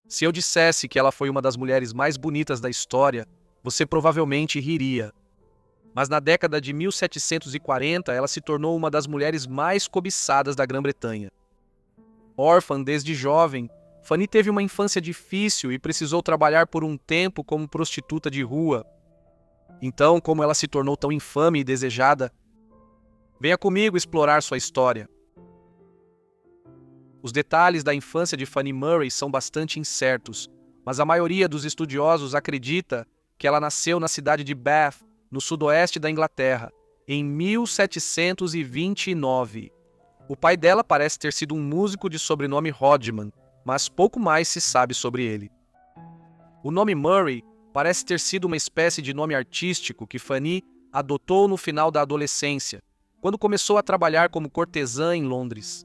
Se eu dissesse que ela foi uma das mulheres mais bonitas da história, você provavelmente riria. Mas na década de 1740, ela se tornou uma das mulheres mais cobiçadas da Grã-Bretanha. Órfã desde jovem, Fanny teve uma infância difícil e precisou trabalhar por um tempo como prostituta de rua. Então, como ela se tornou tão infame e desejada? Venha comigo explorar sua história. Os detalhes da infância de Fanny Murray são bastante incertos, mas a maioria dos estudiosos acredita que ela nasceu na cidade de Bath, no sudoeste da Inglaterra, em 1729. O pai dela parece ter sido um músico de sobrenome Hodgman, mas pouco mais se sabe sobre ele. O nome Murray parece ter sido uma espécie de nome artístico que Fanny adotou no final da adolescência, quando começou a trabalhar como cortesã em Londres.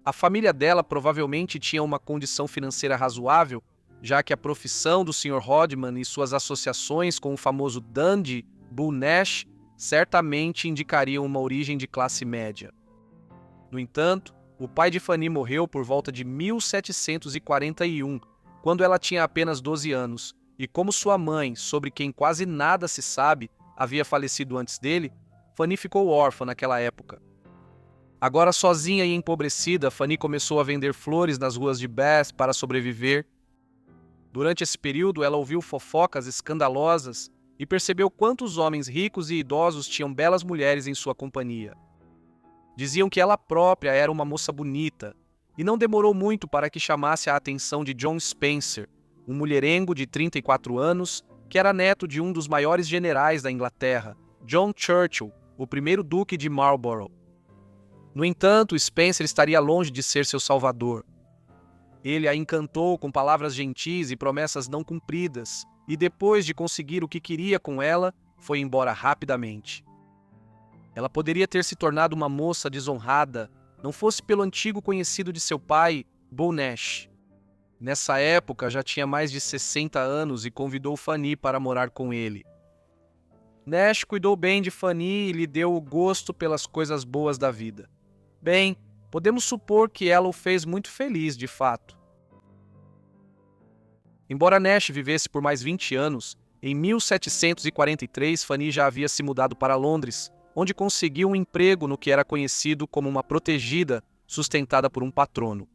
A família dela provavelmente tinha uma condição financeira razoável, já que a profissão do Sr. Hodgman e suas associações com o famoso dandy Bull Nash certamente indicariam uma origem de classe média. No entanto, o pai de Fanny morreu por volta de 1741, quando ela tinha apenas 12 anos, e como sua mãe, sobre quem quase nada se sabe, havia falecido antes dele, Fanny ficou órfã naquela época. Agora sozinha e empobrecida, Fanny começou a vender flores nas ruas de Bath para sobreviver. Durante esse período, ela ouviu fofocas escandalosas e percebeu quantos homens ricos e idosos tinham belas mulheres em sua companhia. Diziam que ela própria era uma moça bonita, e não demorou muito para que chamasse a atenção de John Spencer, um mulherengo de 34 anos, que era neto de um dos maiores generais da Inglaterra, John Churchill, o primeiro duque de Marlborough. No entanto, Spencer estaria longe de ser seu salvador. Ele a encantou com palavras gentis e promessas não cumpridas, e depois de conseguir o que queria com ela, foi embora rapidamente. Ela poderia ter se tornado uma moça desonrada, não fosse pelo antigo conhecido de seu pai, Bull Nash. Nessa época, já tinha mais de 60 anos e convidou Fanny para morar com ele. Nash cuidou bem de Fanny e lhe deu o gosto pelas coisas boas da vida. Bem, podemos supor que ela o fez muito feliz, de fato. Embora Nash vivesse por mais 20 anos, em 1743 Fanny já havia se mudado para Londres, onde conseguiu um emprego no que era conhecido como uma protegida, sustentada por um patrono.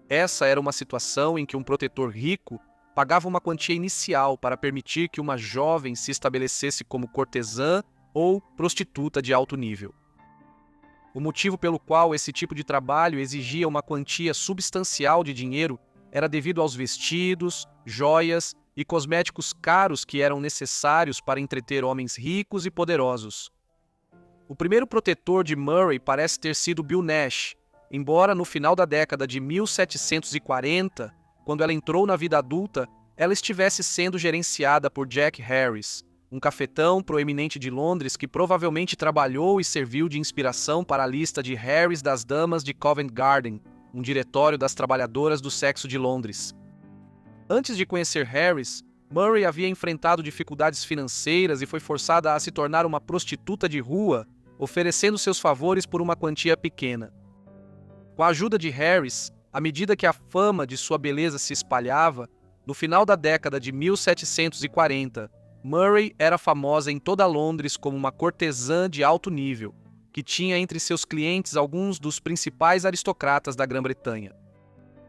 Essa era uma situação em que um protetor rico pagava uma quantia inicial para permitir que uma jovem se estabelecesse como cortesã ou prostituta de alto nível. O motivo pelo qual esse tipo de trabalho exigia uma quantia substancial de dinheiro era devido aos vestidos, joias e cosméticos caros que eram necessários para entreter homens ricos e poderosos. O primeiro protetor de Murray parece ter sido Bill Nash, embora no final da década de 1740, quando ela entrou na vida adulta, ela estivesse sendo gerenciada por Jack Harris, um cafetão proeminente de Londres que provavelmente trabalhou e serviu de inspiração para a lista de Harris das Damas de Covent Garden, um diretório das trabalhadoras do sexo de Londres. Antes de conhecer Harris, Murray havia enfrentado dificuldades financeiras e foi forçada a se tornar uma prostituta de rua, oferecendo seus favores por uma quantia pequena. Com a ajuda de Harris, à medida que a fama de sua beleza se espalhava, no final da década de 1740, Murray era famosa em toda Londres como uma cortesã de alto nível, que tinha entre seus clientes alguns dos principais aristocratas da Grã-Bretanha.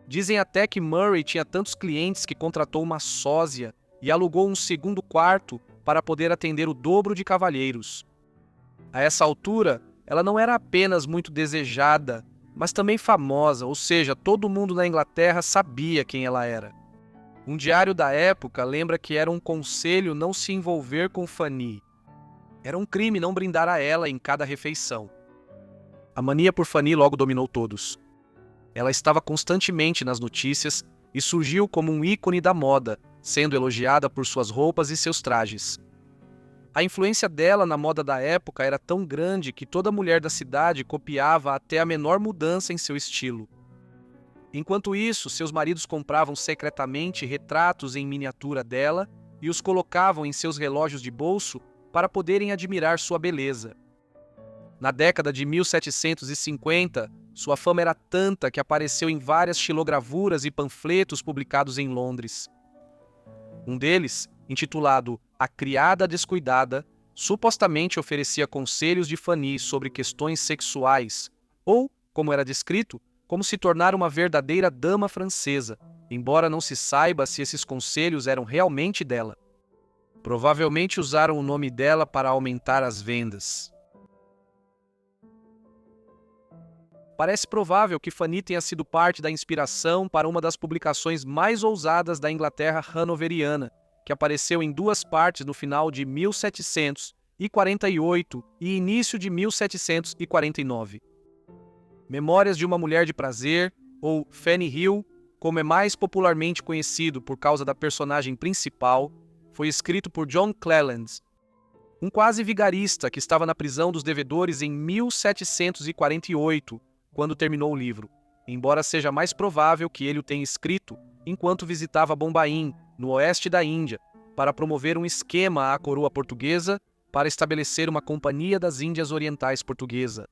Dizem até que Murray tinha tantos clientes que contratou uma sósia e alugou um segundo quarto para poder atender o dobro de cavalheiros. A essa altura, ela não era apenas muito desejada, mas também famosa, ou seja, todo mundo na Inglaterra sabia quem ela era. Um diário da época lembra que era um conselho não se envolver com Fanny. Era um crime não brindar a ela em cada refeição. A mania por Fanny logo dominou todos. Ela estava constantemente nas notícias e surgiu como um ícone da moda, sendo elogiada por suas roupas e seus trajes. A influência dela na moda da época era tão grande que toda mulher da cidade copiava até a menor mudança em seu estilo. Enquanto isso, seus maridos compravam secretamente retratos em miniatura dela e os colocavam em seus relógios de bolso para poderem admirar sua beleza. Na década de 1750, Sua fama era tanta que apareceu em várias xilogravuras e panfletos publicados em Londres. Um deles, intitulado A Criada Descuidada, supostamente oferecia conselhos de Fanny sobre questões sexuais, ou, como era descrito, como se tornar uma verdadeira dama francesa, embora não se saiba se esses conselhos eram realmente dela. Provavelmente usaram o nome dela para aumentar as vendas. Parece provável que Fanny tenha sido parte da inspiração para uma das publicações mais ousadas da Inglaterra hanoveriana, que apareceu em duas partes no final de 1748 e início de 1749. Memórias de uma Mulher de Prazer, ou Fanny Hill, como é mais popularmente conhecido por causa da personagem principal, foi escrito por John Cleland, um quase vigarista que estava na prisão dos devedores em 1748, quando terminou o livro, embora seja mais provável que ele o tenha escrito enquanto visitava Bombaim, no oeste da Índia, para promover um esquema à coroa portuguesa para estabelecer uma Companhia das Índias Orientais Portuguesa.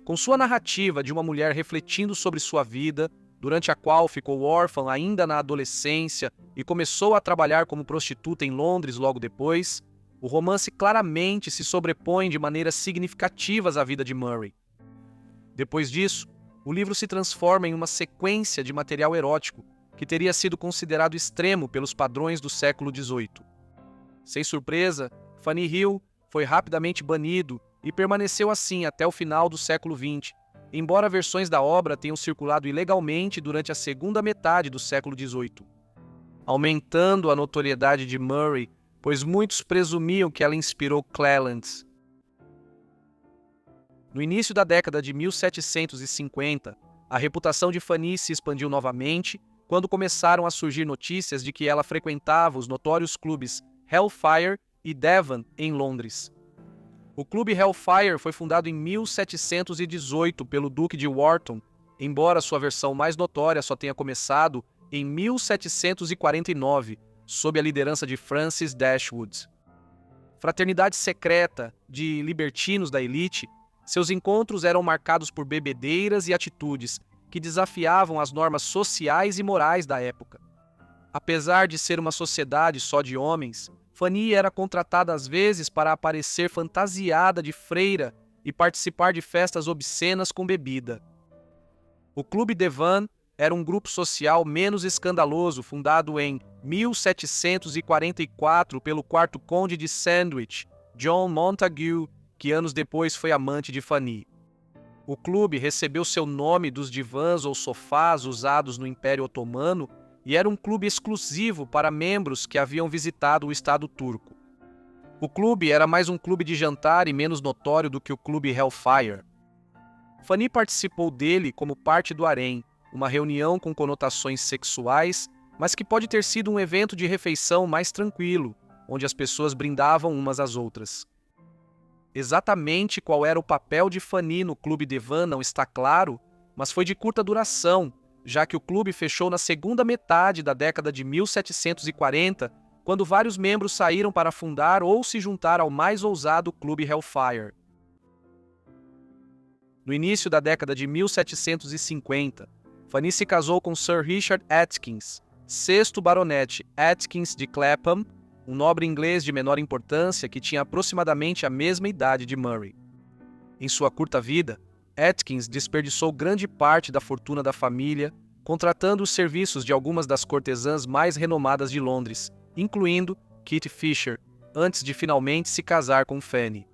Com sua narrativa de uma mulher refletindo sobre sua vida, durante a qual ficou órfã ainda na adolescência e começou a trabalhar como prostituta em Londres logo depois, o romance claramente se sobrepõe de maneiras significativas à vida de Murray. Depois disso, o livro se transforma em uma sequência de material erótico que teria sido considerado extremo pelos padrões do século XVIII. Sem surpresa, Fanny Hill foi rapidamente banido e permaneceu assim até o final do século XX, embora versões da obra tenham circulado ilegalmente durante a segunda metade do século XVIII, aumentando a notoriedade de Murray, pois muitos presumiam que ela inspirou Cleland. No início da década de 1750, a reputação de Fanny se expandiu novamente quando começaram a surgir notícias de que ela frequentava os notórios clubes Hellfire e Devon em Londres. O clube Hellfire foi fundado em 1718 pelo Duque de Wharton, embora sua versão mais notória só tenha começado em 1749, sob a liderança de Francis Dashwood. Fraternidade secreta de libertinos da elite, seus encontros eram marcados por bebedeiras e atitudes que desafiavam as normas sociais e morais da época. Apesar de ser uma sociedade só de homens, Fanny era contratada às vezes para aparecer fantasiada de freira e participar de festas obscenas com bebida. O Clube Devon era um grupo social menos escandaloso fundado em 1744 pelo quarto conde de Sandwich, John Montague, que anos depois foi amante de Fanny. O clube recebeu seu nome dos divãs ou sofás usados no Império Otomano e era um clube exclusivo para membros que haviam visitado o Estado turco. O clube era mais um clube de jantar e menos notório do que o clube Hellfire. Fanny participou dele como parte do harém, uma reunião com conotações sexuais, mas que pode ter sido um evento de refeição mais tranquilo, onde as pessoas brindavam umas às outras. Exatamente qual era o papel de Fanny no Clube Devon não está claro, mas foi de curta duração, já que o clube fechou na segunda metade da década de 1740, quando vários membros saíram para fundar ou se juntar ao mais ousado Clube Hellfire. No início da década de 1750, Fanny se casou com Sir Richard Atkins, sexto baronete Atkins de Clapham, um nobre inglês de menor importância que tinha aproximadamente a mesma idade de Murray. Em sua curta vida, Atkins desperdiçou grande parte da fortuna da família, contratando os serviços de algumas das cortesãs mais renomadas de Londres, incluindo Kitty Fisher, antes de finalmente se casar com Fanny.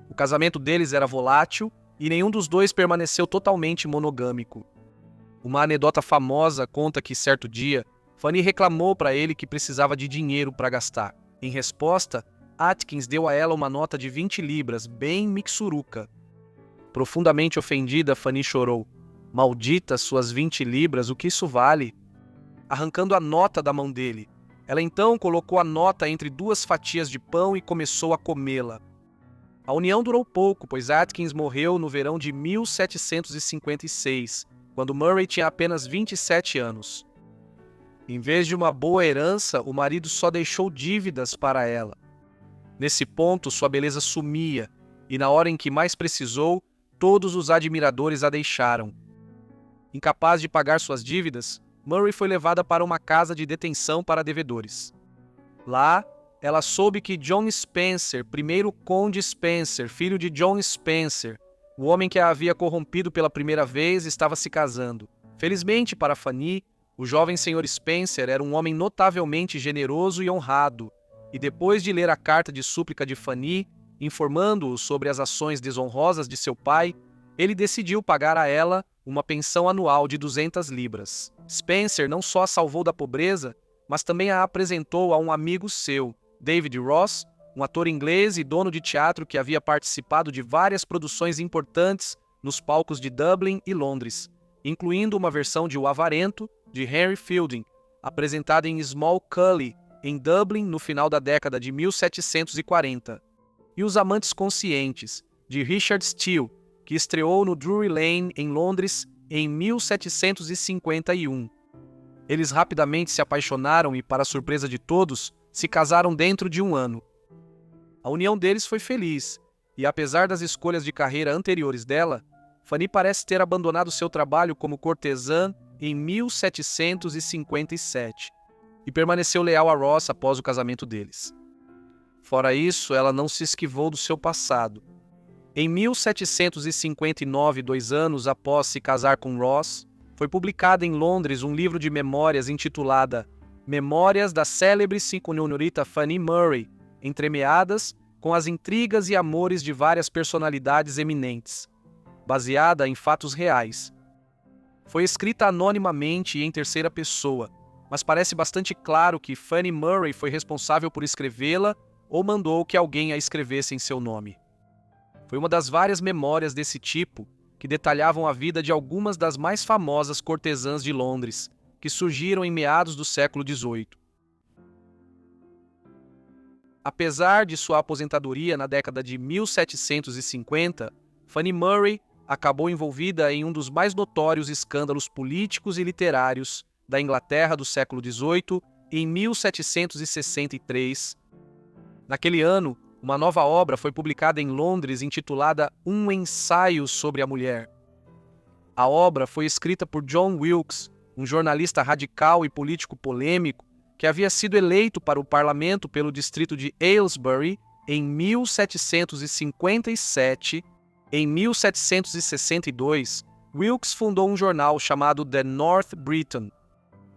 O casamento deles era volátil e nenhum dos dois permaneceu totalmente monogâmico. Uma anedota famosa conta que, certo dia, Fanny reclamou para ele que precisava de dinheiro para gastar. Em resposta, Atkins deu a ela uma nota de 20 libras, bem mixuruca. Profundamente ofendida, Fanny chorou. Maldita suas 20 libras, o que isso vale? Arrancando a nota da mão dele, ela então colocou a nota entre duas fatias de pão e começou a comê-la. A união durou pouco, pois Atkins morreu no verão de 1756, quando Murray tinha apenas 27 anos. Em vez de uma boa herança, o marido só deixou dívidas para ela. Nesse ponto, sua beleza sumia, e na hora em que mais precisou, todos os admiradores a deixaram. Incapaz de pagar suas dívidas, Murray foi levada para uma casa de detenção para devedores. Lá, ela soube que John Spencer, primeiro conde Spencer, filho de John Spencer, o homem que a havia corrompido pela primeira vez, estava se casando. Felizmente para Fanny, o jovem Sr. Spencer era um homem notavelmente generoso e honrado, e depois de ler a carta de súplica de Fanny, informando-o sobre as ações desonrosas de seu pai, ele decidiu pagar a ela uma pensão anual de 200 libras. Spencer não só a salvou da pobreza, mas também a apresentou a um amigo seu, David Ross, um ator inglês e dono de teatro que havia participado de várias produções importantes nos palcos de Dublin e Londres, incluindo uma versão de O Avarento, de Henry Fielding, apresentada em Small Cully, em Dublin, no final da década de 1740. E Os Amantes Conscientes, de Richard Steele, que estreou no Drury Lane, em Londres, em 1751. Eles rapidamente se apaixonaram e, para a surpresa de todos, se casaram dentro de um ano. A união deles foi feliz, e apesar das escolhas de carreira anteriores dela, Fanny parece ter abandonado seu trabalho como cortesã em 1757 e permaneceu leal a Ross após o casamento deles. Fora isso, ela não se esquivou do seu passado. Em 1759, 2 anos após se casar com Ross, foi publicada em Londres um livro de memórias intitulada Memórias da célebre senhorita Fanny Murray, entremeadas com as intrigas e amores de várias personalidades eminentes, baseada em fatos reais. Foi escrita anonimamente e em terceira pessoa, mas parece bastante claro que Fanny Murray foi responsável por escrevê-la ou mandou que alguém a escrevesse em seu nome. Foi uma das várias memórias desse tipo que detalhavam a vida de algumas das mais famosas cortesãs de Londres, que surgiram em meados do século XVIII. Apesar de sua aposentadoria na década de 1750, Fanny Murray acabou envolvida em um dos mais notórios escândalos políticos e literários da Inglaterra do século XVIII em 1763. Naquele ano, uma nova obra foi publicada em Londres intitulada Um Ensaio sobre a Mulher. A obra foi escrita por John Wilkes, um jornalista radical e político polêmico que havia sido eleito para o parlamento pelo distrito de Aylesbury em 1757. Em 1762, Wilkes fundou um jornal chamado The North Briton,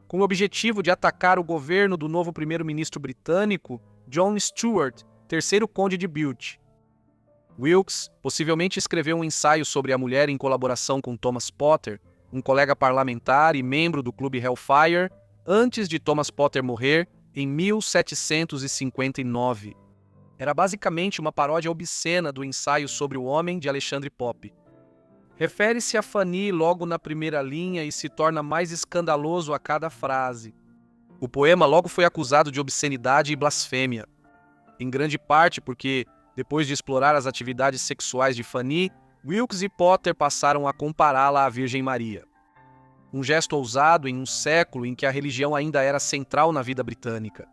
com o objetivo de atacar o governo do novo primeiro-ministro britânico, John Stuart, terceiro conde de Bute. Wilkes possivelmente escreveu um ensaio sobre a mulher em colaboração com Thomas Potter, um colega parlamentar e membro do Clube Hellfire, antes de Thomas Potter morrer em 1759. Era basicamente uma paródia obscena do ensaio sobre o homem de Alexandre Pope. Refere-se a Fanny logo na primeira linha e se torna mais escandaloso a cada frase. O poema logo foi acusado de obscenidade e blasfêmia, em grande parte porque, depois de explorar as atividades sexuais de Fanny, Wilkes e Potter passaram a compará-la à Virgem Maria. Um gesto ousado em um século em que a religião ainda era central na vida britânica.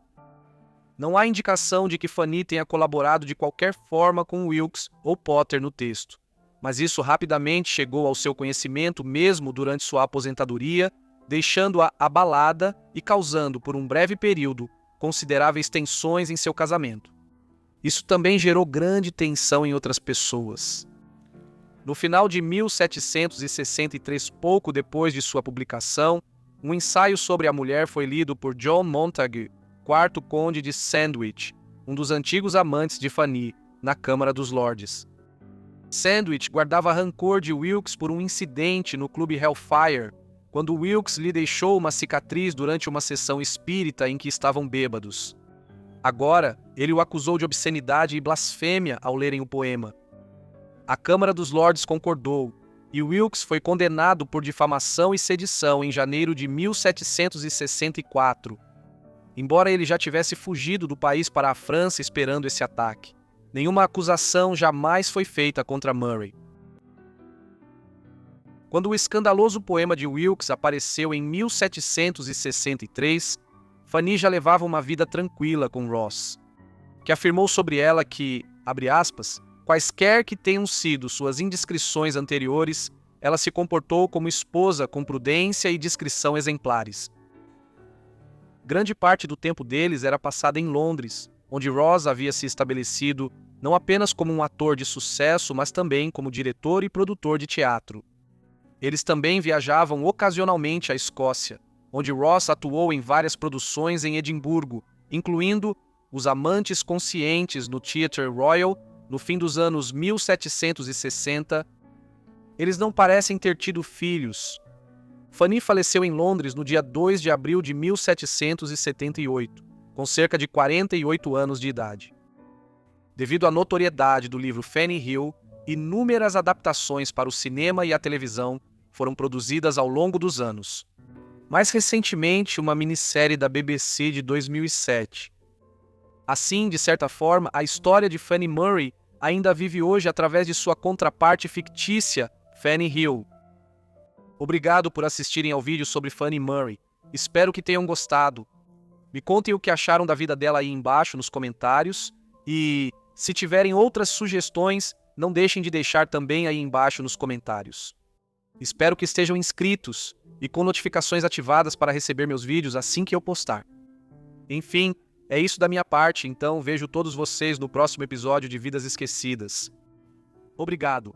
Não há indicação de que Fanny tenha colaborado de qualquer forma com Wilkes ou Potter no texto, mas isso rapidamente chegou ao seu conhecimento mesmo durante sua aposentadoria, deixando-a abalada e causando, por um breve período, consideráveis tensões em seu casamento. Isso também gerou grande tensão em outras pessoas. No final de 1763, pouco depois de sua publicação, um ensaio sobre a mulher foi lido por John Montagu, quarto conde de Sandwich, um dos antigos amantes de Fanny, na Câmara dos Lordes. Sandwich guardava rancor de Wilkes por um incidente no clube Hellfire, quando Wilkes lhe deixou uma cicatriz durante uma sessão espírita em que estavam bêbados. Agora, ele o acusou de obscenidade e blasfêmia ao lerem o poema. A Câmara dos Lordes concordou, e Wilkes foi condenado por difamação e sedição em janeiro de 1764. Embora ele já tivesse fugido do país para a França esperando esse ataque, nenhuma acusação jamais foi feita contra Murray. Quando o escandaloso poema de Wilkes apareceu em 1763, Fanny já levava uma vida tranquila com Ross, que afirmou sobre ela que, abre aspas, Quaisquer que tenham sido suas indiscrições anteriores, ela se comportou como esposa com prudência e discrição exemplares. Grande parte do tempo deles era passada em Londres, onde Ross havia se estabelecido não apenas como um ator de sucesso, mas também como diretor e produtor de teatro. Eles também viajavam ocasionalmente à Escócia, onde Ross atuou em várias produções em Edimburgo, incluindo Os Amantes Conscientes no Theatre Royal, no fim dos anos 1760. Eles não parecem ter tido filhos. Fanny faleceu em Londres no dia 2 de abril de 1778, com cerca de 48 anos de idade. Devido à notoriedade do livro Fanny Hill, inúmeras adaptações para o cinema e a televisão foram produzidas ao longo dos anos. Mais recentemente, uma minissérie da BBC de 2007. Assim, de certa forma, a história de Fanny Murray ainda vive hoje através de sua contraparte fictícia, Fanny Hill. Obrigado por assistirem ao vídeo sobre Fanny Murray. Espero que tenham gostado. Me contem o que acharam da vida dela aí embaixo nos comentários e, se tiverem outras sugestões, não deixem de deixar também aí embaixo nos comentários. Espero que estejam inscritos e com notificações ativadas para receber meus vídeos assim que eu postar. Enfim, é isso da minha parte, então vejo todos vocês no próximo episódio de Vidas Esquecidas. Obrigado!